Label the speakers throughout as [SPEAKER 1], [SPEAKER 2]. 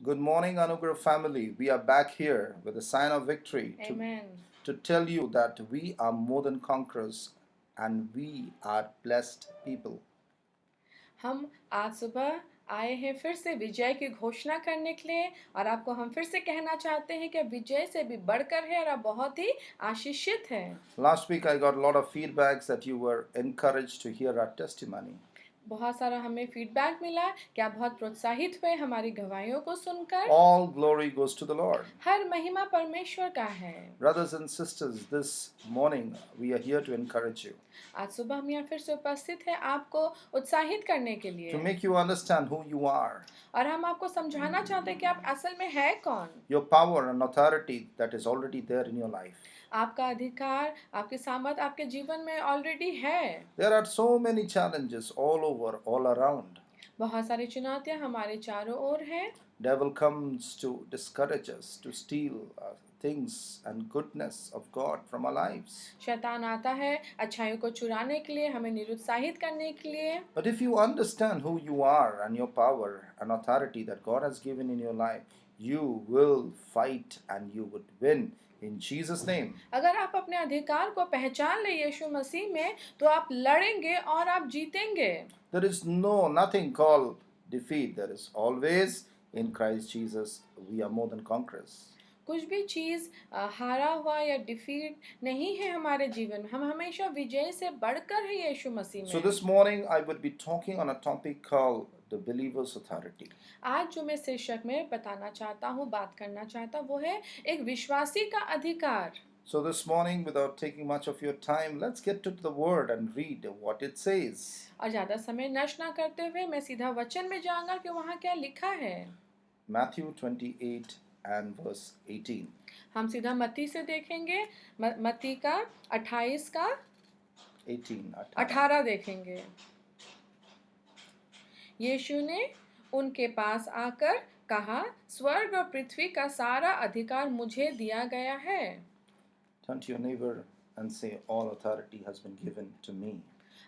[SPEAKER 1] Good morning, Anugrah family. We are back here with a sign of victory
[SPEAKER 2] Amen.
[SPEAKER 1] to tell you that we are more than conquerors and we are blessed people.
[SPEAKER 2] हम आज सुबह आए हैं फिर से विजय की घोषणा करने के लिए और आपको हम फिर से कहना चाहते हैं कि विजय से भी बढ़कर है और आप बहुत ही आशीषित हैं।
[SPEAKER 1] Last week, I got a lot of feedbacks that you were encouraged to hear our testimony.
[SPEAKER 2] बहुत सारा हमें फीडबैक मिला कि आप बहुत प्रोत्साहित हुए हमारी गवाहियों को सुनकर।
[SPEAKER 1] All glory goes to the Lord.
[SPEAKER 2] हर महिमा परमेश्वर का है।
[SPEAKER 1] Brothers and sisters, this morning we are here to encourage you,
[SPEAKER 2] आज सुबह हम यहाँ फिर से उपस्थित हैं आपको उत्साहित करने के लिए
[SPEAKER 1] to make you understand who you are,
[SPEAKER 2] और हम आपको समझाना चाहते हैं कि आप असल में है कौन।
[SPEAKER 1] your power and authority that is already there in your life.
[SPEAKER 2] आपका अधिकार आपकी सामर्थ आपके जीवन में ऑलरेडी है।
[SPEAKER 1] There are so many challenges all over, all around.
[SPEAKER 2] बहुत सारी चुनौतियां हमारे चारों ओर हैं।
[SPEAKER 1] Devil comes to discourage us, to steal things and goodness of God from our lives.
[SPEAKER 2] शैतान आता है अच्छाइयों को चुराने के लिए, हमें निरुत्साहित करने के लिए।
[SPEAKER 1] But if you understand who you are and your power and authority that God has given in your life, you will fight and you would win in Jesus' name.
[SPEAKER 2] अगर आप अपने अधिकार को पहचान ले यीशु मसीह में तो आप लड़ेंगे और आप जीतेंगे।
[SPEAKER 1] There is nothing called defeat. There is always in Christ Jesus we are more than conquerors.
[SPEAKER 2] कुछ भी चीज़ हारा हुआ या डिफीट नहीं है हमारे जीवन में, हम हमेशा विजय से बढ़कर है यीशु मसीह में।
[SPEAKER 1] So this morning I would be talking on a topic called the believer's authority.
[SPEAKER 2] आज जो मैं शीर्षक में बताना चाहता हूँ, बात करना चाहता हूँ, वो है एक विश्वासी का अधिकार।
[SPEAKER 1] So this morning, without taking much of your time, let's get to the word and read what it says.
[SPEAKER 2] और ज़्यादा समय नष्ट ना करते हुए मैं सीधा वचन में जाऊंगा कि वहाँ क्या लिखा है।
[SPEAKER 1] Matthew 28 and verse 18.
[SPEAKER 2] हम सीधा मत्ती से देखेंगे, मत्ती का 28 का 18 देखेंगे। यीशु ने उनके पास आकर कहा, स्वर्ग और पृथ्वी का सारा अधिकार मुझे दिया गया है।
[SPEAKER 1] Turn to your neighbor and say, all authority has been given to me.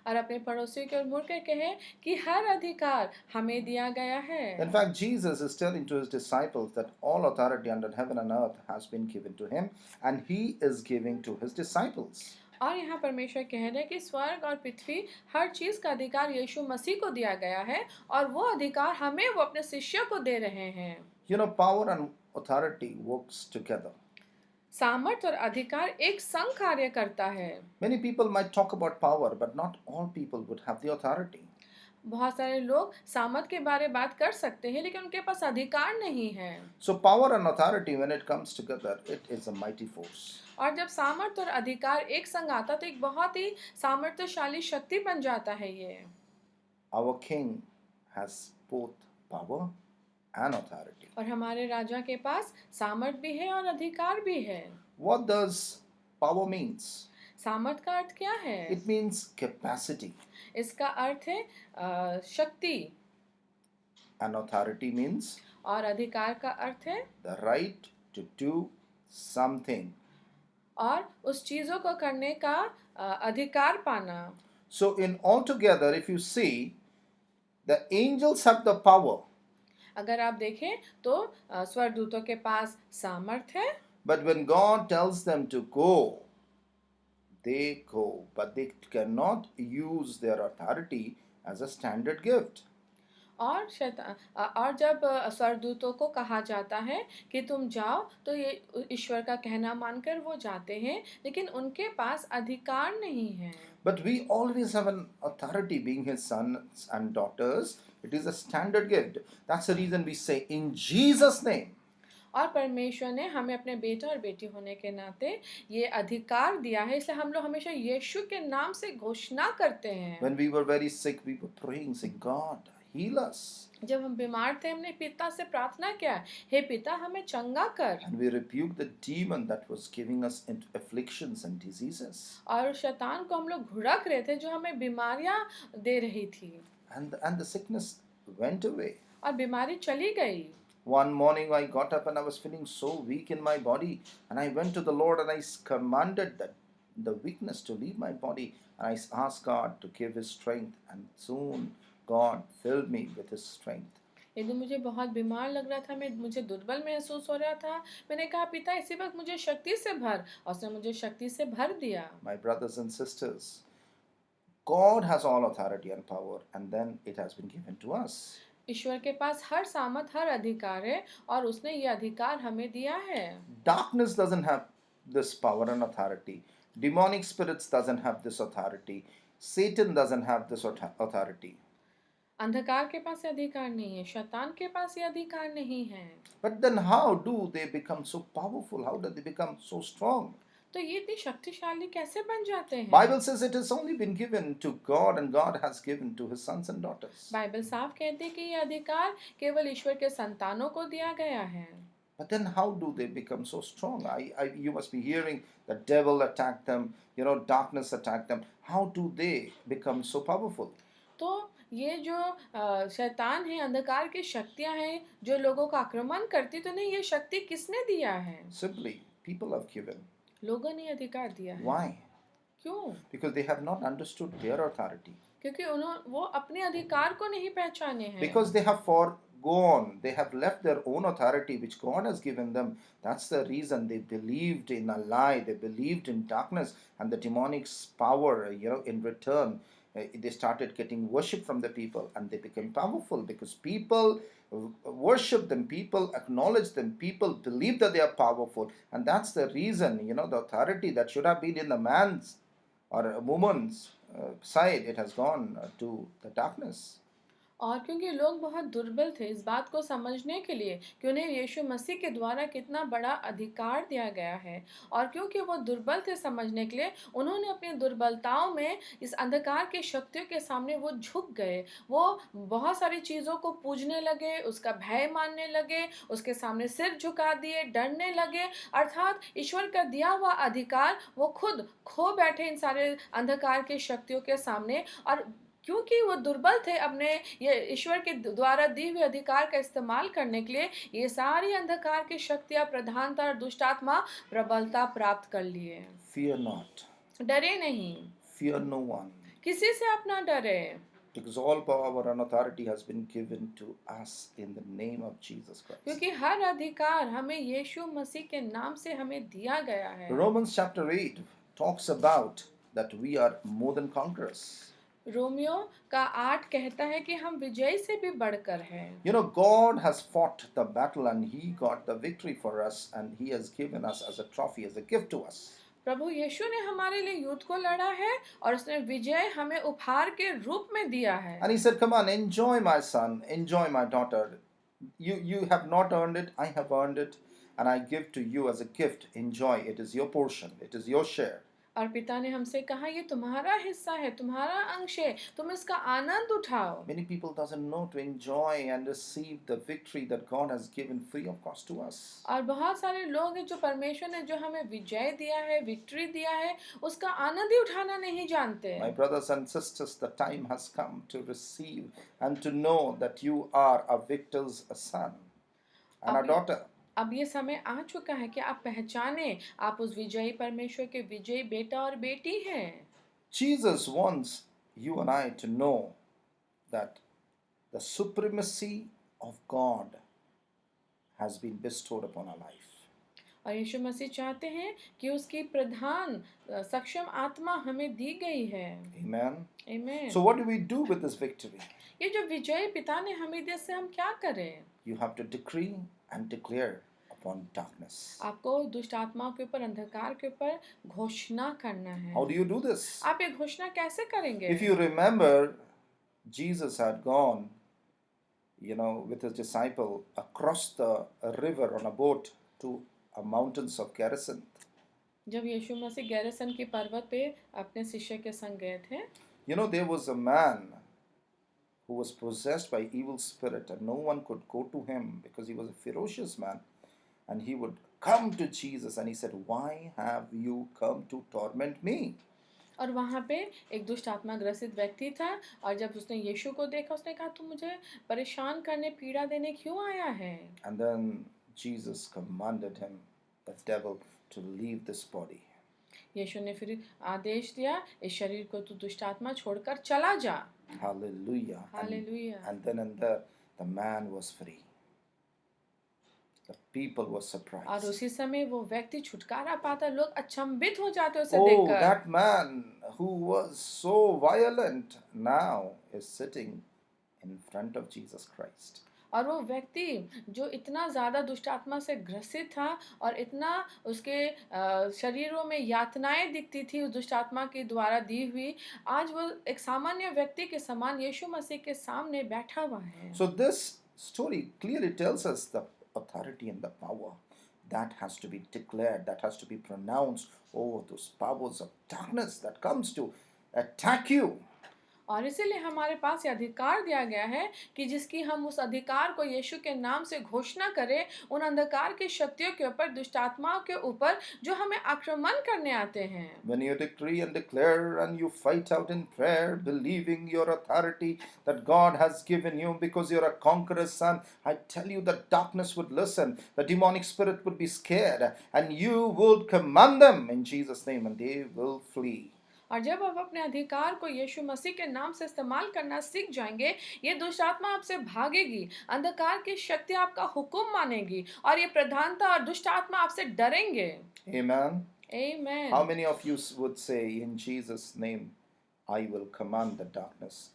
[SPEAKER 2] और अपने पड़ोसियों की ओर मुड़कर कहे कि हर अधिकार हमें दिया गया है।
[SPEAKER 1] In fact, Jesus is telling to his disciples that all authority under heaven and earth has been given to him, and he is giving to his disciples.
[SPEAKER 2] और यहाँ परमेश्वर कह रहे हैं कि स्वर्ग और पृथ्वी हर चीज़ का अधिकार यीशु मसीह को दिया गया है और वो अधिकार हमें वो अपने शिष्यों को दे रहे हैं।
[SPEAKER 1] You know, power and authority works together.
[SPEAKER 2] सामर्थ और अधिकार एक संग कार्य करता है।
[SPEAKER 1] Many people might talk about power, but not all people would have the authority.
[SPEAKER 2] बहुत सारे लोग सामर्थ के बारे में बात कर सकते हैं लेकिन उनके पास अधिकार नहीं है।
[SPEAKER 1] So power and authority, when it comes together, it is a mighty force.
[SPEAKER 2] और जब सामर्थ और अधिकार एक संग आता तो एक बहुत ही सामर्थ्यशाली शक्ति बन जाता है ये।
[SPEAKER 1] Our king has both power and authority.
[SPEAKER 2] और हमारे राजा के पास सामर्थ भी है और अधिकार भी है।
[SPEAKER 1] What does power means?
[SPEAKER 2] सामर्थ का अर्थ क्या है?
[SPEAKER 1] It means capacity.
[SPEAKER 2] इसका अर्थ है शक्ति।
[SPEAKER 1] And authority means?
[SPEAKER 2] और अधिकार का अर्थ है
[SPEAKER 1] the right to do something.
[SPEAKER 2] और उस चीज़ों को करने का अधिकार पाना।
[SPEAKER 1] So in altogether, if you see, the angels have the power.
[SPEAKER 2] अगर आप देखें तो स्वर्गदूतों के पास सामर्थ है।
[SPEAKER 1] But when God tells them to go, they go, but they cannot use their authority as a standard gift.
[SPEAKER 2] और जब स्वर्गदूतों को कहा जाता है कि तुम जाओ तो ये ईश्वर का कहना मानकर वो जाते हैं लेकिन उनके पास अधिकार नहीं है।
[SPEAKER 1] But we always have an authority being his sons and daughters. It is a standard gift. That's the reason we say in Jesus' name.
[SPEAKER 2] और परमेश्वर ने हमें अपने बेटा और बेटी होने के नाते ये अधिकार दिया है, इसलिए हम लोग हमेशा यीशु के नाम से घोषणा करते हैं।
[SPEAKER 1] When we were very sick, we were praying, saying, God, heal us.
[SPEAKER 2] जब हम बीमार थे हमने पिता से प्रार्थना किया, हे पिता हमें चंगा कर।
[SPEAKER 1] And we rebuked the demon that was giving us afflictions and diseases.
[SPEAKER 2] और शैतान को हम लोग घुड़क रहे थे जो हमें बीमारियां दे रही थी।
[SPEAKER 1] And the sickness went away.
[SPEAKER 2] और बीमारी चली गई।
[SPEAKER 1] One morning I got up and I was feeling so weak in my body, and I went to the Lord and I commanded that the weakness to leave my body, and I asked God to give his strength, and soon God filled me with his strength.
[SPEAKER 2] यदि मुझे बहुत बीमार लग रहा था, मुझे दुर्बल महसूस हो रहा था, मैंने कहा पिता इसी वक्त मुझे शक्ति से भर, और उसने मुझे शक्ति से भर दिया।
[SPEAKER 1] My brothers and sisters, God has all authority and power, and then it has been given to us.
[SPEAKER 2] ईश्वर के पास हर सामर्थ, हर अधिकार है, और उसने ये अधिकार हमें दिया है।
[SPEAKER 1] Darkness doesn't have this power and authority. Demonic spirits doesn't have this authority. Satan doesn't have this authority.
[SPEAKER 2] अंधकार के पास ये अधिकार नहीं है, शैतान के पास ये अधिकार नहीं है।
[SPEAKER 1] But then how do they become so powerful? How do they become so strong?
[SPEAKER 2] तो ये इतनी शक्तिशाली कैसे बन जाते हैं?
[SPEAKER 1] Bible says it has only been given to God, and God has given to his sons and daughters.
[SPEAKER 2] Bible साफ कहती है कि ये अधिकार केवल ईश्वर के संतानों को दिया गया है।
[SPEAKER 1] But then how do they become so strong? You must be hearing the devil attacked them, darkness attacked them. How do they become so powerful?
[SPEAKER 2] तो ये जो शैतान है, अंधकार की शक्तियां हैं जो लोगों का आक्रमण करती, तो नहीं, ये शक्ति किसने दिया है?
[SPEAKER 1] Simply, people have given.
[SPEAKER 2] लोगों ने अधिकार दिया है।
[SPEAKER 1] Why?
[SPEAKER 2] क्यों?
[SPEAKER 1] Because they have not understood their authority.
[SPEAKER 2] क्योंकि वो अपने अधिकार को नहीं पहचाने हैं।
[SPEAKER 1] Because they have forgone, they have left their own authority which God has given them. That's the reason they believed in a lie, they believed in darkness and the demonic power, in return. They started getting worship from the people, and they became powerful because people worship them, people acknowledge them, people believe that they are powerful, and that's the reason, the authority that should have been in the man's or a woman's side, it has gone to the darkness.
[SPEAKER 2] और क्योंकि लोग बहुत दुर्बल थे इस बात को समझने के लिए कि उन्हें यीशु मसीह के द्वारा कितना बड़ा अधिकार दिया गया है, और क्योंकि वो दुर्बल थे समझने के लिए, उन्होंने अपनी दुर्बलताओं में इस अंधकार की शक्तियों के सामने वो झुक गए। वो बहुत सारी चीज़ों को पूजने लगे, उसका भय मानने लगे, उसके सामने सिर झुका दिए, डरने लगे, अर्थात ईश्वर का दिया हुआ अधिकार वो खुद खो बैठे इन सारे अंधकार की शक्तियों के सामने। और क्योंकि वो दुर्बल थे अपने ये ईश्वर के द्वारा दी हुए अधिकार का इस्तेमाल करने के लिए, ये सारी अंधकार की शक्तियाँ, प्रधानता और दुष्ट आत्मा प्रबलता प्राप्त कर लिए।
[SPEAKER 1] Fear not,
[SPEAKER 2] डरे नहीं,
[SPEAKER 1] fear no one,
[SPEAKER 2] किसी से आप ना डरे,
[SPEAKER 1] because all power and authority has been given to us in the name of Jesus Christ.
[SPEAKER 2] क्योंकि हर अधिकार हमें यीशु मसीह के नाम से हमें दिया गया है।
[SPEAKER 1] Romans chapter 8 talks about that we are more than conquerors.
[SPEAKER 2] Romeo का 8 कहता है कि हम विजय से भी बढ़कर हैं।
[SPEAKER 1] God has fought the battle and he got the victory for us, and he has given us as a trophy, as a gift to us.
[SPEAKER 2] प्रभु यीशु ने हमारे लिए युद्ध को लड़ा है, और उसने विजय हमें उपहार के रूप में दिया है।
[SPEAKER 1] And he said, come on, enjoy my son, enjoy my daughter. You have not earned it, I have earned it, and I give to you as a gift. Enjoy, it is your portion, it is your share.
[SPEAKER 2] और पिता ने हमसे कहा ये तुम्हारा हिस्सा है, तुम्हारा अंश है, तुम इसका आनंद उठाओ।
[SPEAKER 1] Many people doesn't know to enjoy and receive the victory that God has given free of cost to us.
[SPEAKER 2] और बहुत सारे लोग हैं जो परमेश्वर ने जो हमें विजय दिया है, विक्ट्री दिया है, उसका आनंद ही उठाना नहीं जानते।
[SPEAKER 1] My brothers and sisters, the time has come to receive and to know that you are a victor's son and a daughter.
[SPEAKER 2] अब ये समय आ चुका है कि आप पहचाने, आप उस विजयी परमेश्वर के विजयी बेटा और बेटी हैं।
[SPEAKER 1] Jesus wants you and I to know that the supremacy of God has been bestowed upon our life.
[SPEAKER 2] और यीशु मसीह चाहते हैं कि उसकी प्रधान सक्षम आत्मा हमें दी गई है।
[SPEAKER 1] Amen.
[SPEAKER 2] Amen.
[SPEAKER 1] So what do we do with this victory?
[SPEAKER 2] ये जो विजय पिता ने हमें दिया, से हम क्या करें?
[SPEAKER 1] You have to decree and declare upon darkness.
[SPEAKER 2] आपको दुष्ट आत्माओं के ऊपर, अंधकार के ऊपर घोषणा करना है।
[SPEAKER 1] How do you do this?
[SPEAKER 2] आप ये घोषणा कैसे करेंगे?
[SPEAKER 1] If you remember, Jesus had gone, with his disciple across the river on a boat to a mountains of Gerasene.
[SPEAKER 2] जब यीशु मसीह गैरसन की पर्वत पे अपने शिष्य के संग गए थे,
[SPEAKER 1] There was a man who was possessed by evil spirit, and no one could go to him because he was a ferocious man, and he would come to Jesus and he said, why have you come to torment me?
[SPEAKER 2] और वहाँ पे एक दुष्ट आत्मा ग्रसित व्यक्ति था, और जब उसने यीशु को देखा, उसने कहा तुम मुझे परेशान करने, पीड़ा देने क्यों आया है?
[SPEAKER 1] And then Jesus commanded him, the devil, to leave this body.
[SPEAKER 2] यीशु ने फिर आदेश दिया, इस शरीर को तू दुष्ट आत्मा छोड़कर चला जा।
[SPEAKER 1] Hallelujah.
[SPEAKER 2] Hallelujah.
[SPEAKER 1] And then and there, the man was free. The people were
[SPEAKER 2] और
[SPEAKER 1] surprised.
[SPEAKER 2] उसी समय वो व्यक्ति छुटकारा पाता, लोग अचंभित हो जाते उसे
[SPEAKER 1] Oh,
[SPEAKER 2] देखकर।
[SPEAKER 1] that man who was so violent now is sitting in front of Jesus Christ.
[SPEAKER 2] और वो व्यक्ति जो इतना ज़्यादा दुष्ट आत्मा से ग्रसित था और इतना उसके शरीरों में यातनाएं दिखती थी उस दुष्ट आत्मा के द्वारा दी हुई, आज वो एक सामान्य व्यक्ति के समान यीशु मसीह के सामने बैठा हुआ है।
[SPEAKER 1] So, this story clearly tells us the authority and the power that has to be declared, that has to be pronounced over those powers of darkness that comes to attack you.
[SPEAKER 2] और इसीलिए हमारे पास ये अधिकार दिया गया है कि जिसकी हम उस अधिकार को यीशु के नाम से घोषणा करें उन अंधकार की शक्तियों के ऊपर, दुष्ट आत्माओं के ऊपर जो हमें आक्रमण करने आते हैं।
[SPEAKER 1] When you decree and declare and you fight out in prayer, believing your authority that God has given you because you're a conqueror's son, I tell you the darkness would listen, the demonic spirit would be scared, and you would command them in Jesus' name and they will flee.
[SPEAKER 2] और जब आप अपने अधिकार को यीशु मसीह के नाम से इस्तेमाल करना सीख जाएंगे, ये दुष्ट आत्मा आपसे भागेगी, अंधकार की शक्ति आपका हुक्म मानेगी और ये प्रधानता और दुष्ट आत्मा आपसे डरेंगे।
[SPEAKER 1] Amen.
[SPEAKER 2] Amen.
[SPEAKER 1] How many of you would say, in Jesus' name, I will command the darkness,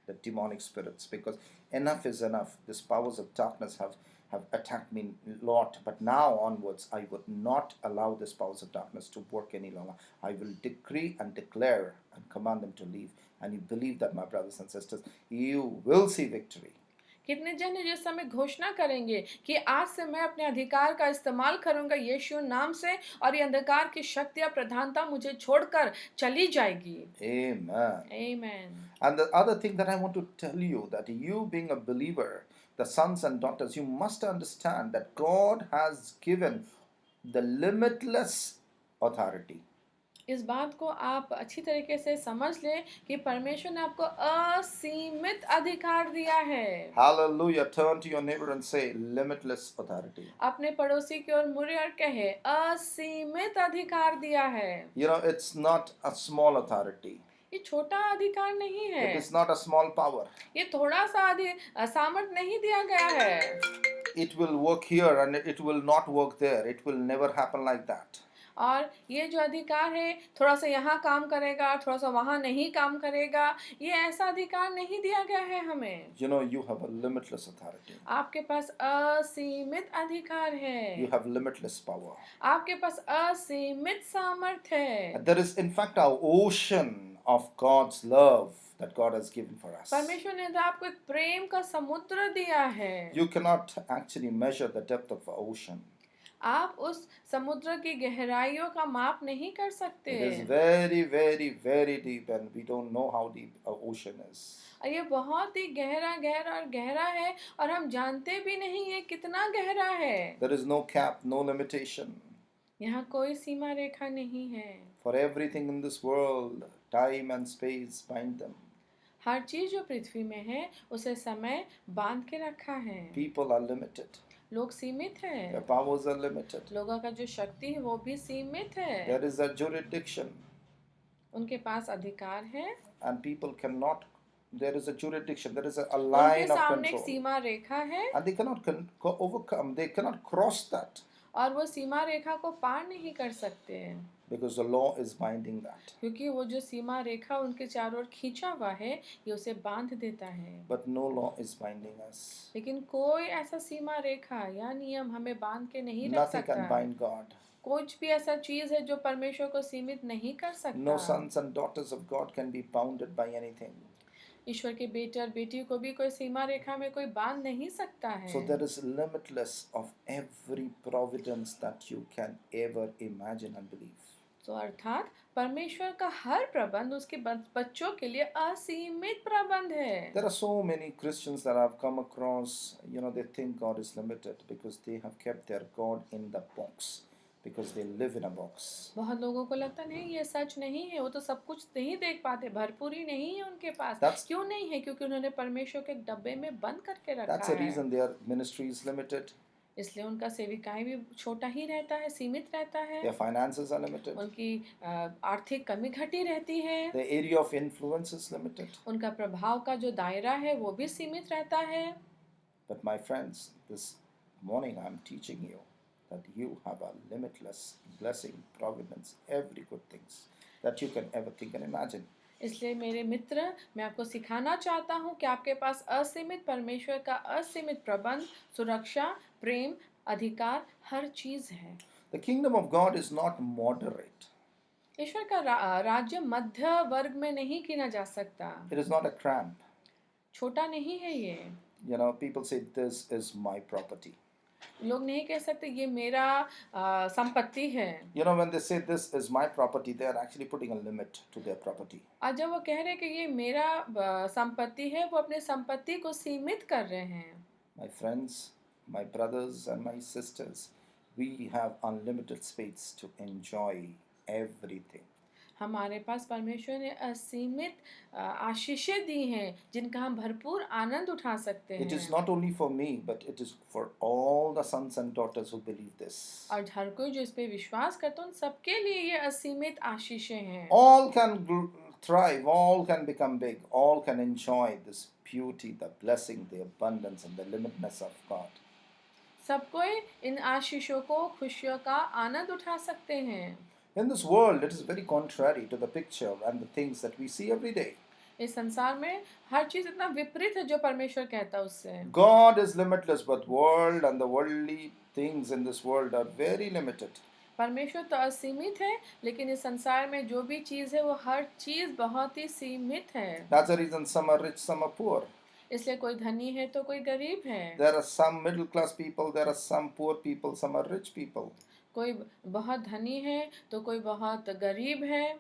[SPEAKER 1] the demonic spirits, because enough is enough. These powers of darkness have attacked me a lot, but now onwards, I would not allow these powers of darkness to work any longer. I will decree and declare and command them to leave. And you believe that, my brothers and sisters, you will see victory.
[SPEAKER 2] कितने जन हैं जिस समय घोषणा करेंगे कि आज से मैं अपने अधिकार का इस्तेमाल करूंगा यीशु नाम से और ये अंधकार की शक्ति या प्रधानता मुझे छोड़कर चली जाएगी।
[SPEAKER 1] Amen.
[SPEAKER 2] Amen.
[SPEAKER 1] And the other thing that I want to tell you, that you being a believer, the sons and daughters, you must understand that God has given the limitless authority.
[SPEAKER 2] इस बात को आप अच्छी तरीके से समझ लें कि परमेश्वर ने आपको असीमित अधिकार दिया है।
[SPEAKER 1] Hallelujah. Turn to your neighbor and say, limitless authority.
[SPEAKER 2] अपने पड़ोसी की ओर मुड़े और कहे, असीमित अधिकार दिया है।
[SPEAKER 1] You know, it's not a small authority.
[SPEAKER 2] ये छोटा अधिकार नहीं है।
[SPEAKER 1] It is not a small power.
[SPEAKER 2] ये थोड़ा सा सामर्थ नहीं दिया गया है।
[SPEAKER 1] It will work here and it will not work there. It will never happen like that.
[SPEAKER 2] और ये जो अधिकार है थोड़ा सा यहाँ काम करेगा, थोड़ा सा वहाँ नहीं काम करेगा, ये ऐसा अधिकार नहीं दिया गया है हमें।
[SPEAKER 1] You know, you have a limitless authority.
[SPEAKER 2] आपके पास असीमित अधिकार है।
[SPEAKER 1] You have limitless power.
[SPEAKER 2] आपके पास असीमित सामर्थ है।
[SPEAKER 1] There is, in fact, an ocean of God's love that God has given for us.
[SPEAKER 2] परमेश्वर ने तो आपको एक प्रेम का समुद्र दिया है।
[SPEAKER 1] You cannot actually measure the depth of an ocean.
[SPEAKER 2] आप उस समुद्र की गहराइयों का माप नहीं कर सकते।
[SPEAKER 1] It is very, very, very deep, and we don't know how deep an ocean is.
[SPEAKER 2] और ये बहुत ही गहरा गहरा और गहरा है और हम जानते भी नहीं है कितना गहरा है।
[SPEAKER 1] There is no cap, no limitation.
[SPEAKER 2] यहाँ कोई सीमा रेखा नहीं है।
[SPEAKER 1] For everything in this world, time and space bind them.
[SPEAKER 2] हर चीज जो पृथ्वी में है उसे समय बांध के रखा है।
[SPEAKER 1] People are limited.
[SPEAKER 2] लोग सीमित हैं।
[SPEAKER 1] Their powers are limited.
[SPEAKER 2] लोगों का जो शक्ति है वो भी सीमित है।
[SPEAKER 1] There is a jurisdiction.
[SPEAKER 2] उनके पास अधिकार है।
[SPEAKER 1] And people cannot, there is a jurisdiction, there is a
[SPEAKER 2] उनके
[SPEAKER 1] line of
[SPEAKER 2] सामने एक
[SPEAKER 1] control.
[SPEAKER 2] सीमा रेखा है
[SPEAKER 1] And they cannot overcome, they cannot cross that.
[SPEAKER 2] और वो सीमा रेखा को पार नहीं कर सकते हैं।
[SPEAKER 1] Because the law is binding that.
[SPEAKER 2] क्योंकि वो जो सीमा रेखा उनके चारों ओर खींचा हुआ है ये उसे बांध देता है।
[SPEAKER 1] But no law is binding us.
[SPEAKER 2] लेकिन कोई ऐसा सीमा रेखा या नियम हमें बांध के नहीं रख
[SPEAKER 1] Nothing
[SPEAKER 2] सकता
[SPEAKER 1] can
[SPEAKER 2] है।
[SPEAKER 1] bind God.
[SPEAKER 2] कुछ भी ऐसा चीज है जो परमेश्वर को सीमित नहीं कर सकता।
[SPEAKER 1] No sons and daughters of God can be bounded by anything.
[SPEAKER 2] ईश्वर के बेटे और बेटी को भी कोई सीमा रेखा में कोई बांध नहीं सकता है।
[SPEAKER 1] So there is limitless of every providence that you can ever imagine and believe.
[SPEAKER 2] तो अर्थात परमेश्वर का हर प्रबंध उसके बच्चों के लिए असीमित प्रबंध है।
[SPEAKER 1] There are so many Christians that I've come across, you know, they think God is limited because they have kept their God in the box, because they live in a box.
[SPEAKER 2] बहुत लोगों को लगता नहीं ये सच नहीं है, वो तो सब कुछ नहीं देख पाते, भरपूरी नहीं है उनके पास। क्यों नहीं है? क्योंकि उन्होंने परमेश्वर के डब्बे में बंद करके रखा है।
[SPEAKER 1] That's the reason their ministry is limited.
[SPEAKER 2] इसलिए उनका सेविकाएं भी छोटा ही रहता है, सीमित रहता है।
[SPEAKER 1] Their finances are limited.
[SPEAKER 2] उनकी आर्थिक कमी घटी रहती है।
[SPEAKER 1] The area of influence is limited.
[SPEAKER 2] उनका प्रभाव का जो दायरा है वो भी सीमित रहता है।
[SPEAKER 1] But my friends, this morning I'm teaching you that you have a limitless blessing, providence, every good things that you can ever think and imagine.
[SPEAKER 2] इसलिए मेरे मित्र, मैं आपको सिखाना चाहता हूँ कि आपके पास असीमित परमेश्वर का असीमित प्रबंध, सुरक्षा, प्रेम, अधिकार, हर चीज़ है।
[SPEAKER 1] The kingdom of God is not moderate.
[SPEAKER 2] ईश्वर का राज्य मध्य वर्ग में नहीं गिना जा सकता।
[SPEAKER 1] It is not a cramp.
[SPEAKER 2] छोटा नहीं है ये।
[SPEAKER 1] People say this is my property.
[SPEAKER 2] लोग नहीं कह सकते ये मेरा संपत्ति है।
[SPEAKER 1] When they say this is my property, they are actually putting a limit to their property.
[SPEAKER 2] और जब वो कह रहे हैं कि ये मेरा संपत्ति है, वो अपने संपत्ति को सीमित कर रहे हैं।
[SPEAKER 1] My friends, my brothers and my sisters, we have unlimited space to enjoy everything.
[SPEAKER 2] हमारे पास परमेश्वर ने असीमित आशीषें दी हैं जिनका हम भरपूर आनंद उठा सकते हैं।
[SPEAKER 1] It is not only for me, but it is for all the sons and daughters who believe this.
[SPEAKER 2] और हर कोई जो इस पे विश्वास करता है उन सबके लिए ये असीमित आशीषें हैं।
[SPEAKER 1] All can thrive, all can become big, all can enjoy this beauty, the blessing, the abundance and the limitless of God.
[SPEAKER 2] सब कोई इन आशीषों को, खुशियों का आनंद उठा सकते हैं।
[SPEAKER 1] In this world, it is very contrary to the picture and the things that we see every day.
[SPEAKER 2] इस संसार में हर चीज इतना विपरीत है जो परमेश्वर कहता है उससे।
[SPEAKER 1] God is limitless, but world and the worldly things in this world are very limited.
[SPEAKER 2] परमेश्वर तो असीमित है, लेकिन इस संसार में जो भी चीज है वो हर चीज बहुत ही सीमित है।
[SPEAKER 1] That's the reason some are rich, some are poor.
[SPEAKER 2] इसलिए कोई धनी है तो कोई गरीब है।
[SPEAKER 1] There are some middle class people, there are some poor people, some are rich people.
[SPEAKER 2] कोई बहुत धनी है तो कोई बहुत गरीब है।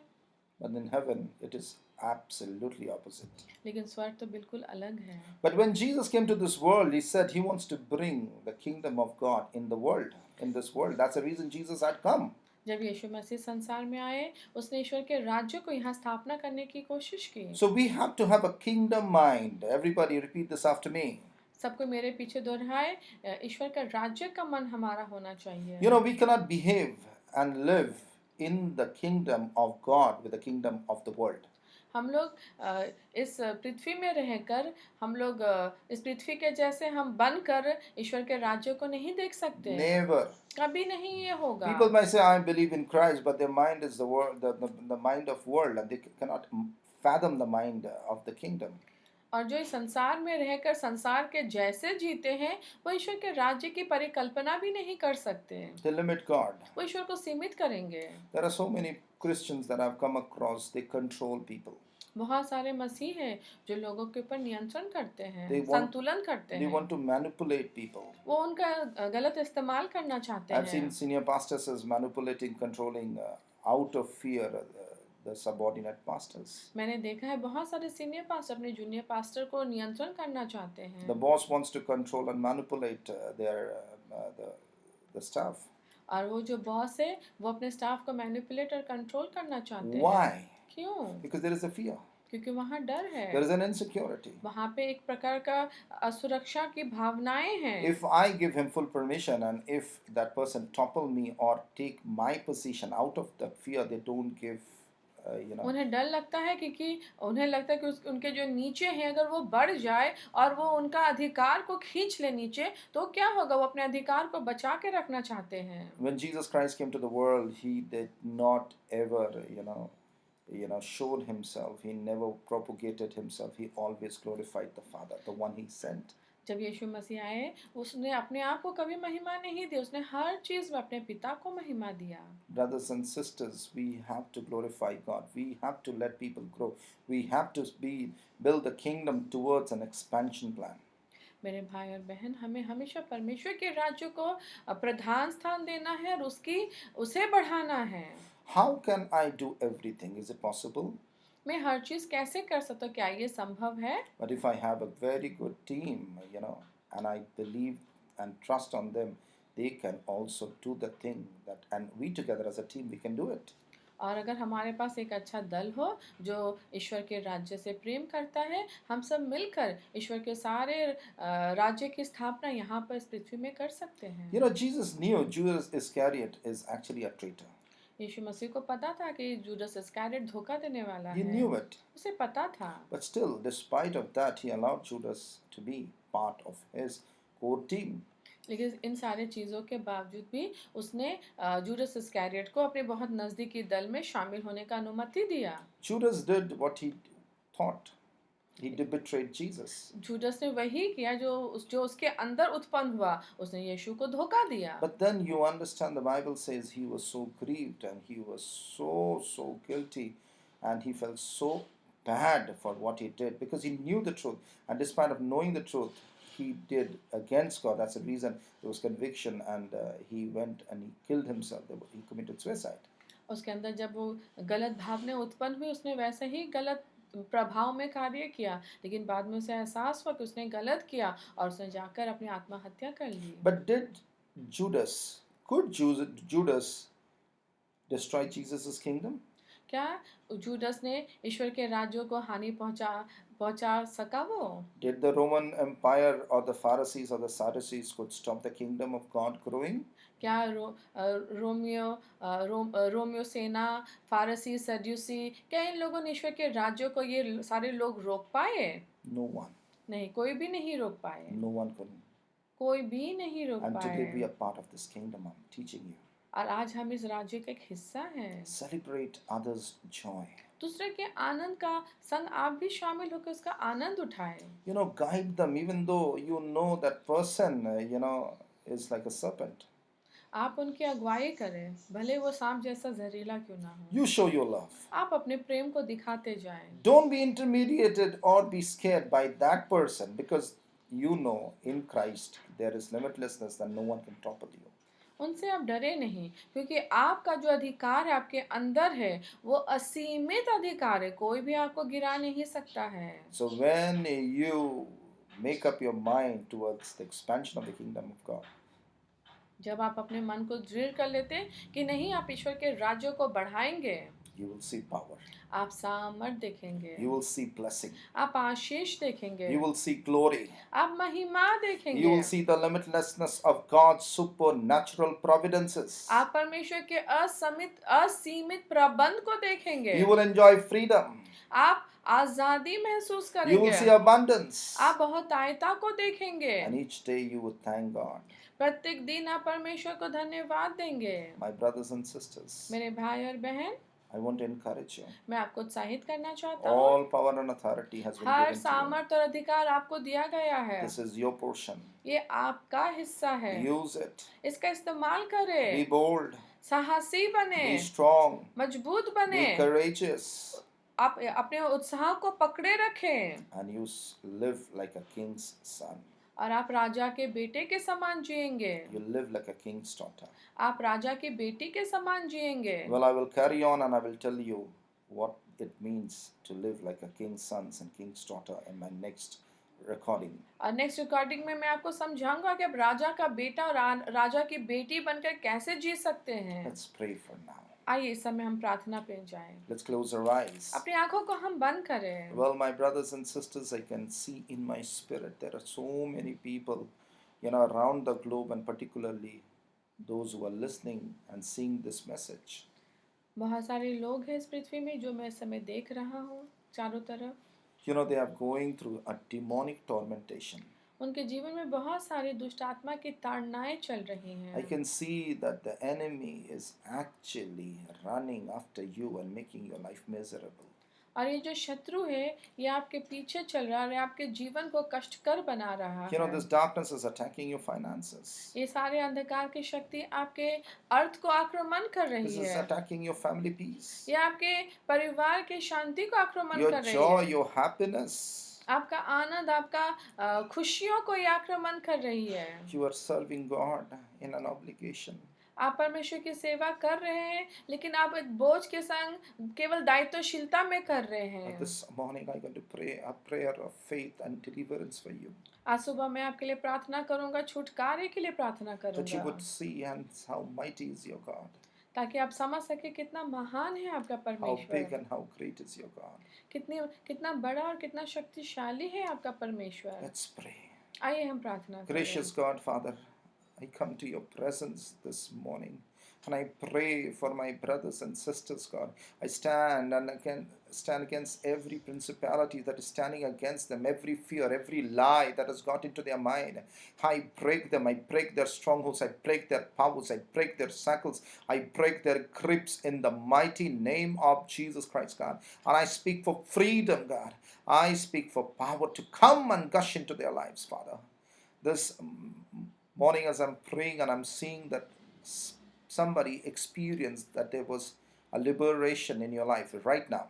[SPEAKER 1] But in heaven, it is absolutely opposite.
[SPEAKER 2] लेकिन स्वर्ग तो बिल्कुल अलग है।
[SPEAKER 1] But when Jesus came to this world, he said he wants to bring the kingdom of God in the world, in this world. That's the reason Jesus had come.
[SPEAKER 2] जब यीशु मसीह संसार में आए, उसने ईश्वर के राज्य को यहाँ स्थापना करने की कोशिश की।
[SPEAKER 1] So we have to have a kingdom mind. Everybody repeat this after me.
[SPEAKER 2] सबको मेरे पीछे दोहराए, ईश्वर का राज्य का मन हमारा होना चाहिए।
[SPEAKER 1] We cannot behave and live in the kingdom of God with the kingdom of the world.
[SPEAKER 2] हम लोग इस पृथ्वी में रहकर हम लोग इस पृथ्वी के जैसे हम बनकर ईश्वर के राज्य को नहीं देख सकते।
[SPEAKER 1] Never.
[SPEAKER 2] कभी नहीं ये होगा।
[SPEAKER 1] People might say, I believe in Christ, but their mind is the world, the mind of world, and they cannot fathom the mind of the kingdom.
[SPEAKER 2] और जो इस संसार में रहकर संसार के जैसे जीते हैं, वो ईश्वर के राज्य की परिकल्पना भी नहीं कर सकते।
[SPEAKER 1] They limit God.
[SPEAKER 2] वो ईश्वर को सीमित करेंगे।
[SPEAKER 1] There are so many Christians that I've come across. They control people.
[SPEAKER 2] बहुत सारे मसीह हैं जो लोगों के ऊपर नियंत्रण करते हैं,
[SPEAKER 1] संतुलन
[SPEAKER 2] करते
[SPEAKER 1] हैं। They want to manipulate people.
[SPEAKER 2] वो उनका गलत इस्तेमाल करना चाहते हैं।
[SPEAKER 1] I've seen senior pastors as manipulating, controlling out of fear the subordinate pastors.
[SPEAKER 2] मैंने देखा है बहुत सारे सीनियर पास्टर अपने जूनियर पास्टर को नियंत्रण करना चाहते हैं।
[SPEAKER 1] The boss wants to control and manipulate the staff.
[SPEAKER 2] और वो जो बॉस है वो अपने स्टाफ को मैनिपुलेट और कंट्रोल करना चाहते हैं।
[SPEAKER 1] Why?
[SPEAKER 2] क्यों?
[SPEAKER 1] Because there is a fear.
[SPEAKER 2] क्योंकि वहाँ डर है।
[SPEAKER 1] There is an insecurity.
[SPEAKER 2] वहाँ पे एक प्रकार का असुरक्षा की भावनाएं हैं।
[SPEAKER 1] If I give him full permission and if that person topple me or take my position out of the fear, they don't give.
[SPEAKER 2] उन्हें डर लगता है क्योंकि उन्हें लगता है कि उनके जो नीचे हैं अगर वो बढ़ जाए और वो उनका अधिकार को खींच ले नीचे, तो क्या होगा? वो अपने अधिकार को बचा के रखना चाहते हैं।
[SPEAKER 1] When Jesus Christ came to the world, he did not ever, showed himself. He never propagated himself. He always glorified the Father, the one he sent.
[SPEAKER 2] जब यीशु मसीह आए, उसने अपने आप को कभी महिमा नहीं दी, उसने हर चीज में अपने पिता को महिमा दिया।
[SPEAKER 1] Brothers and sisters, we have to glorify God. We have to let people grow. We have to build the kingdom towards an expansion plan.
[SPEAKER 2] मेरे भाई और बहन, हमें हमेशा परमेश्वर के राज्य को प्रधान स्थान देना है और उसे बढ़ाना है।
[SPEAKER 1] How can I do everything? Is it possible?
[SPEAKER 2] मैं हर चीज कैसे कर सकता हूँ? क्या ये संभव है?
[SPEAKER 1] But if I have a very good team, and I believe and trust on them, they can also do the thing and we together as a team, we can do it.
[SPEAKER 2] और अगर हमारे पास एक अच्छा दल हो जो ईश्वर के राज्य से प्रेम करता है, हम सब मिलकर ईश्वर के सारे राज्य की स्थापना यहाँ पर इस पृथ्वी में कर सकते हैं।
[SPEAKER 1] Jesus knew Judas Iscariot is actually a traitor.
[SPEAKER 2] यीशु मसीह को पता था कि जूडस इस्करियोत धोखा देने वाला
[SPEAKER 1] He
[SPEAKER 2] है।
[SPEAKER 1] knew it.
[SPEAKER 2] उसे पता था।
[SPEAKER 1] But still, despite of that, he allowed Judas to be part of his core team.
[SPEAKER 2] लेकिन इन सारे चीज़ों के बावजूद भी उसने जूडस इस्करियोट को अपने बहुत नज़दीकी दल में शामिल होने का अनुमति दिया।
[SPEAKER 1] Judas did what he thought. He did betrayed Jesus.
[SPEAKER 2] Judas ने वही किया जो उसके अंदर उत्पन्न हुआ, उसने यीशु को धोखा दिया।
[SPEAKER 1] But then you understand the Bible says he was so grieved and he was so guilty and he felt so bad for what he did because he knew the truth, and despite of knowing the truth he did against God. That's the reason there was conviction, and he went and he killed himself. He committed suicide.
[SPEAKER 2] उसके अंदर जब वो गलत भावना उत्पन्न हुई, उसने वैसे ही गलत प्रभाव में कार्य किया, लेकिन बाद में उसे एहसास हुआ कि उसने गलत किया और उसने जाकर अपनी आत्महत्या कर ली।
[SPEAKER 1] But could Judas destroy Jesus' kingdom?
[SPEAKER 2] क्या जूडस ने ईश्वर के राज्यों को हानि पहुंचा सका वो?
[SPEAKER 1] Did the Roman Empire or the Pharisees or the Sadducees could stop the kingdom of God growing?
[SPEAKER 2] क्या रोमियो सेना, फारसी, सद्यूसी, क्या इन लोगों ने ईश्वर के राज्यों को ये सारे लोग रोक पाए?
[SPEAKER 1] No one.
[SPEAKER 2] नहीं, कोई भी नहीं रोक पाए।
[SPEAKER 1] No one could.
[SPEAKER 2] कोई भी नहीं रोक
[SPEAKER 1] And
[SPEAKER 2] पाए।
[SPEAKER 1] today we are part of this kingdom. I'm teaching you.
[SPEAKER 2] और आज हम इस राज्य का एक हिस्सा हैं।
[SPEAKER 1] Celebrate others' joy.
[SPEAKER 2] दूसरे के आनंद का संग आप भी शामिल होकर उसका आनंद उठाएं।
[SPEAKER 1] Guide them, even though you know that person, is like a serpent.
[SPEAKER 2] आप उनकी अगुवाई करें, भले वो सांप जैसा जहरीला क्यों ना हो।
[SPEAKER 1] You show your love.
[SPEAKER 2] आप अपने प्रेम को दिखाते जाएं।
[SPEAKER 1] Don't be intimidated or be scared by that person, because you know in Christ there is limitlessness that no one can topple you.
[SPEAKER 2] उनसे आप डरे नहीं, क्योंकि आपका जो अधिकार है आपके अंदर है वो असीमित अधिकार है, कोई भी आपको गिरा नहीं सकता है।
[SPEAKER 1] So when you make up your mind towards the expansion of the kingdom of God,
[SPEAKER 2] जब आप अपने मन को दृढ़ कर लेते हैं कि नहीं आप ईश्वर के राज्यों को बढ़ाएंगे,
[SPEAKER 1] you will see power.
[SPEAKER 2] आप सामर्थ देखेंगे,
[SPEAKER 1] You will see blessing.
[SPEAKER 2] आप आशीष देखेंगे,
[SPEAKER 1] You will see glory.
[SPEAKER 2] आप महिमा देखेंगे,
[SPEAKER 1] You will see the limitlessness of God's supernatural providences.
[SPEAKER 2] आप परमेश्वर के असीमित प्रबंध को देखेंगे,
[SPEAKER 1] You will enjoy freedom.
[SPEAKER 2] आप आजादी महसूस
[SPEAKER 1] You will see
[SPEAKER 2] करेंगे,
[SPEAKER 1] abundance.
[SPEAKER 2] आप बहुतायता को देखेंगे,
[SPEAKER 1] And each day you will thank God.
[SPEAKER 2] प्रत्येक दिन आप परमेश्वर को धन्यवाद देंगे।
[SPEAKER 1] My brothers and sisters,
[SPEAKER 2] मेरे भाई और बहन,
[SPEAKER 1] I want to encourage you.
[SPEAKER 2] मैं आपको उत्साहित करना चाहता हूँ।
[SPEAKER 1] All power and authority has been
[SPEAKER 2] her
[SPEAKER 1] given to
[SPEAKER 2] सामर्थ और अधिकार आपको दिया गया है।
[SPEAKER 1] you. This is your portion.
[SPEAKER 2] ये आपका हिस्सा है।
[SPEAKER 1] Use it.
[SPEAKER 2] इसका इस्तेमाल
[SPEAKER 1] Be
[SPEAKER 2] करें।
[SPEAKER 1] bold.
[SPEAKER 2] साहसी बने,
[SPEAKER 1] Be strong.
[SPEAKER 2] मजबूत बने,
[SPEAKER 1] Be courageous.
[SPEAKER 2] आप अपने उत्साह को पकड़े रखें
[SPEAKER 1] And you live like a king's son.
[SPEAKER 2] और आप राजा के बेटे के समान जिएंगे।
[SPEAKER 1] You live like a king's daughter.
[SPEAKER 2] आप राजा की बेटी के समान जिएंगे।
[SPEAKER 1] Well, I will carry on and I will tell you what it means to live like a king's sons and king's daughter in my next recording.
[SPEAKER 2] और next recording में मैं आपको समझाऊंगा कि आप राजा का बेटा और राजा की बेटी बनकर कैसे जी सकते हैं।
[SPEAKER 1] Let's pray for now.
[SPEAKER 2] आइए इस समय हम प्रार्थना पे जाएं।
[SPEAKER 1] Let's close our eyes.
[SPEAKER 2] अपनी आंखों को हम बंद करें।
[SPEAKER 1] Well, my brothers and sisters, I can see in my spirit there are so many people, around the globe, and particularly those who are listening and seeing this message.
[SPEAKER 2] बहुत सारे लोग हैं इस पृथ्वी में जो मैं इस समय देख रहा हूँ चारों तरफ।
[SPEAKER 1] They are going through a demonic tormentation.
[SPEAKER 2] उनके जीवन में बहुत सारी दुष्ट आत्मा की ताड़नाएं चल रही हैं।
[SPEAKER 1] I can see that the enemy is actually running after you and making your life miserable.
[SPEAKER 2] और ये जो शत्रु है ये आपके पीछे चल रहा है और आपके जीवन को कष्टकर बना रहा है।
[SPEAKER 1] This darkness is attacking your finances.
[SPEAKER 2] ये सारे अंधकार की शक्ति आपके अर्थ को आक्रमण कर रही
[SPEAKER 1] This is
[SPEAKER 2] है।
[SPEAKER 1] attacking your family peace.
[SPEAKER 2] ये आपके परिवार की शांति को आक्रमण
[SPEAKER 1] Your
[SPEAKER 2] कर रही
[SPEAKER 1] joy,
[SPEAKER 2] है।
[SPEAKER 1] your happiness.
[SPEAKER 2] आपका आनंद, आपका खुशियों को ये आक्रमण कर रही है।
[SPEAKER 1] You are serving God in an obligation.
[SPEAKER 2] आप परमेश्वर की सेवा कर रहे हैं, लेकिन आप एक बोझ के संग केवल दायित्वशीलता में कर रहे हैं।
[SPEAKER 1] This morning I'm going to pray a prayer of faith and deliverance for you.
[SPEAKER 2] आज सुबह मैं आपके लिए प्रार्थना करूंगा, छुटकारे के लिए प्रार्थना
[SPEAKER 1] That you
[SPEAKER 2] करूंगा,
[SPEAKER 1] would see and how mighty is your God.
[SPEAKER 2] ताकि आप समझ सके कितना महान है आपका
[SPEAKER 1] How big
[SPEAKER 2] परमेश्वर,
[SPEAKER 1] and how great is your God.
[SPEAKER 2] कितना बड़ा और कितना शक्तिशाली है आपका परमेश्वर।
[SPEAKER 1] Let's pray.
[SPEAKER 2] आइए हम प्रार्थना करें।
[SPEAKER 1] Gracious God, Father, I come to your presence this morning And I pray for my brothers and sisters, God. I stand and stand against every principality that is standing against them, every fear, every lie that has got into their mind. I break them. I break their strongholds. I break their powers. I break their shackles. I break their grips in the mighty name of Jesus Christ, God. And I speak for freedom, God. I speak for power to come and gush into their lives, Father. This morning, as I'm praying and I'm seeing that somebody experienced that there was a liberation in your life right now.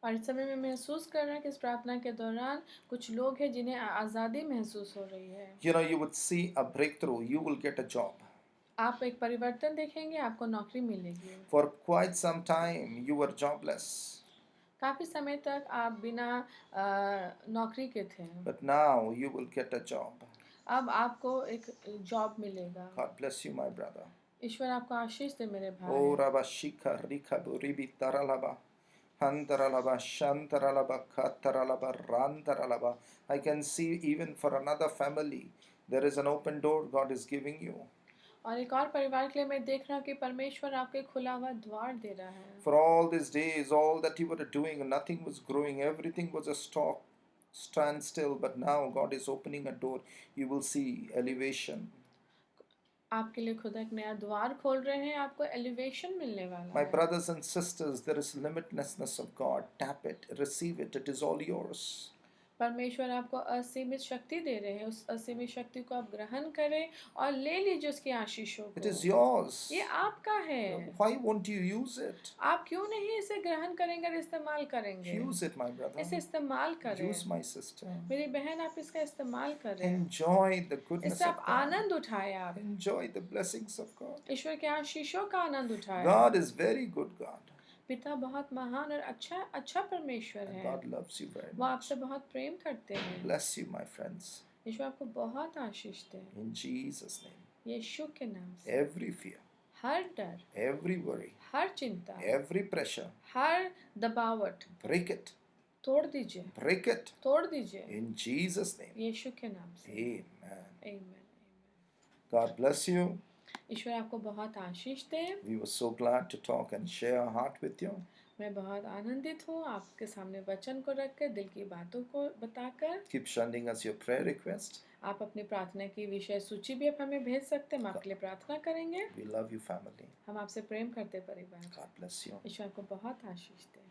[SPEAKER 2] और इस समय मैं महसूस कर रहा हूँ कि इस प्रार्थना के दौरान कुछ लोग हैं जिन्हें आज़ादी महसूस हो रही है।
[SPEAKER 1] You know, you would see a breakthrough. You will get a job.
[SPEAKER 2] आप एक परिवर्तन देखेंगे, आपको नौकरी मिलेगी।
[SPEAKER 1] For quite some time, you were jobless.
[SPEAKER 2] काफ़ी समय तक आप बिना नौकरी के थे।
[SPEAKER 1] But now you will get a job.
[SPEAKER 2] अब आपको एक जॉब मिलेगा।
[SPEAKER 1] God bless you, my brother.
[SPEAKER 2] ईश्वर आपको आशीष दे मेरे
[SPEAKER 1] Oh,
[SPEAKER 2] भाई।
[SPEAKER 1] Rabba Shika Rika Buribi Taralaba. Hantaralaba, Shantaralaba, Kataralaba, Rantaralaba. I can see even for another family, there is an open door God is giving you.
[SPEAKER 2] और एक और परिवार के लिए मैं देख रहा हूँ कि परमेश्वर आपको एक खुला हुआ द्वार दे रहा है।
[SPEAKER 1] For all these days, all that you were doing, nothing was growing, everything was a standstill. But now God is opening a door. You will see elevation.
[SPEAKER 2] आपके लिए खुदा एक नया द्वार खोल रहे हैं, आपको एलिवेशन मिलने वाला
[SPEAKER 1] My
[SPEAKER 2] है।
[SPEAKER 1] brothers and sisters, there is limitlessness of God. Tap it, receive it, it is all yours.
[SPEAKER 2] परमेश्वर आपको असीमित शक्ति दे रहे हैं, उस असीमित शक्ति को आप ग्रहण करें और ले लीजिए उसकी आशीषों
[SPEAKER 1] It
[SPEAKER 2] को।
[SPEAKER 1] is yours.
[SPEAKER 2] ये आपका है।
[SPEAKER 1] Why won't you use it?
[SPEAKER 2] आप क्यों नहीं इसे ग्रहण करेंगे और इस्तेमाल करेंगे?
[SPEAKER 1] Use it, my brother.
[SPEAKER 2] इसे इस्तेमाल करें।
[SPEAKER 1] Use my sister.
[SPEAKER 2] मेरी बहन, आप इसका इस्तेमाल करें।
[SPEAKER 1] Enjoy the goodness
[SPEAKER 2] इससे
[SPEAKER 1] of
[SPEAKER 2] आप
[SPEAKER 1] God.
[SPEAKER 2] आनंद उठाएं आप।
[SPEAKER 1] Enjoy the blessings of God.
[SPEAKER 2] ईश्वर के आशीषों का आनंद उठाएं।
[SPEAKER 1] God is very good God.
[SPEAKER 2] पिता बहुत महान और अच्छा परमेश्वर
[SPEAKER 1] And
[SPEAKER 2] है।
[SPEAKER 1] God loves you very
[SPEAKER 2] वो
[SPEAKER 1] much.
[SPEAKER 2] आपसे बहुत प्रेम करते हैं।
[SPEAKER 1] Bless you, my friends.
[SPEAKER 2] ईश्वर आपको बहुत आशीष दे।
[SPEAKER 1] In Jesus' name.
[SPEAKER 2] यीशु के नाम से
[SPEAKER 1] Every fear,
[SPEAKER 2] हर डर,
[SPEAKER 1] every worry,
[SPEAKER 2] हर चिंता,
[SPEAKER 1] every pressure,
[SPEAKER 2] her दबावट
[SPEAKER 1] break it.
[SPEAKER 2] तोड़ दीजिए,
[SPEAKER 1] Break it.
[SPEAKER 2] तोड़ दीजिए।
[SPEAKER 1] In Jesus' name.
[SPEAKER 2] यीशु के नाम से।
[SPEAKER 1] Amen.
[SPEAKER 2] आमीन।
[SPEAKER 1] God bless you.
[SPEAKER 2] ईश्वर आपको बहुत आशीष दे।
[SPEAKER 1] We were so glad to talk and share our heart with you.
[SPEAKER 2] मैं बहुत आनंदित हूँ आपके सामने वचन को रखकर, दिल की बातों को बताकर।
[SPEAKER 1] Keep sending us your prayer request.
[SPEAKER 2] आप अपनी प्रार्थना की विषय सूची भी आप हमें भेज सकते हैं, हम आपके लिए प्रार्थना करेंगे।
[SPEAKER 1] We love you, family.
[SPEAKER 2] हम आपसे प्रेम करते परिवार।
[SPEAKER 1] God bless you.
[SPEAKER 2] ईश्वर आपको बहुत आशीष दे।